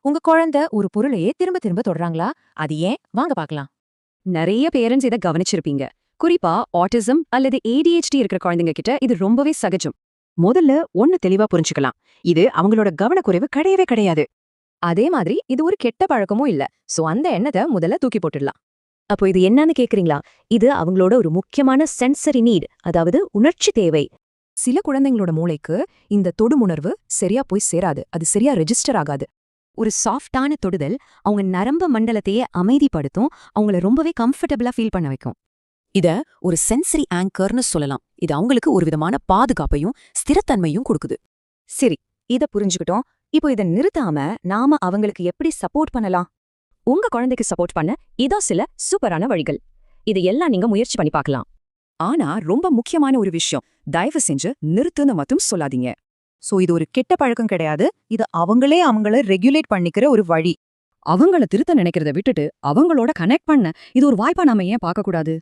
உங்க குழந்தை ஒரு பொருளையே திரும்ப திரும்ப தொடுறாங்களா? அது ஏன்? வாங்க பார்க்கலாம். நிறைய பேரண்ட்ஸ் இதை கவனிச்சிருப்பீங்க. குறிப்பா ஆட்டிசம் அல்லது ஏடிஹெச்டி இருக்கிற குழந்தைங்க கிட்ட இது ரொம்பவே சகஜம். முதல்ல ஒன்னு தெளிவா புரிஞ்சுக்கலாம். இது அவங்களோட கவனக்குறைவு கிடையவே கிடையாது. அதே மாதிரி இது ஒரு கெட்ட பழக்கமும் இல்ல. சோ அந்த எண்ணத்தை முதல்ல தூக்கி போட்டுடலாம். அப்போ இது என்னன்னு கேக்குறீங்களா? இது அவங்களோட ஒரு முக்கியமான சென்சரி நீட், அதாவது உணர்ச்சி தேவை. சில குழந்தைங்களோட மூளைக்கு இந்த தொடுமுணர்வு சரியா போய் சேராது. அது சரியா ரெஜிஸ்டர் ஆகாது. ஒரு சாஃப்டான தொடுதல் அவங்க நரம்பு மண்டலத்தையே அமைதிப்படுத்தும், அவங்கள ரொம்பவே கம்ஃபர்டபுளா ஃபீல் பண்ண வைக்கும். இத ஒரு சென்சரி ஆங்கர்னு சொல்லலாம். இது அவங்களுக்கு ஒரு விதமான பாதுகாப்பையும் ஸ்திரத்தன்மையும் கொடுக்குது. சரி, இத புரிஞ்சுக்கிட்டோம். இப்போ இத நிறுத்தாம நாம அவங்களுக்கு எப்படி சப்போர்ட் பண்ணலாம்? உங்க குழந்தைக்கு சப்போர்ட் பண்ண இதோ சில சூப்பரான வழிகள். இது எல்லாம் நீங்க முயற்சி பண்ணி பார்க்கலாம். ஆனா ரொம்ப முக்கியமான ஒரு விஷயம், தயவு செஞ்சு நிறுத்துன்னு மட்டும் சொல்லாதீங்க. சோ இது ஒரு கெட்ட பழக்கம் கிடையாது. இது அவங்கள ரெகுலேட் பண்ணிக்கிற ஒரு வழி. அவங்கள திருத்த நினைக்கிறத விட்டுட்டு அவங்களோட கனெக்ட் பண்ண இது ஒரு வாய்ப்பா நாம ஏன் பார்க்க கூடாது?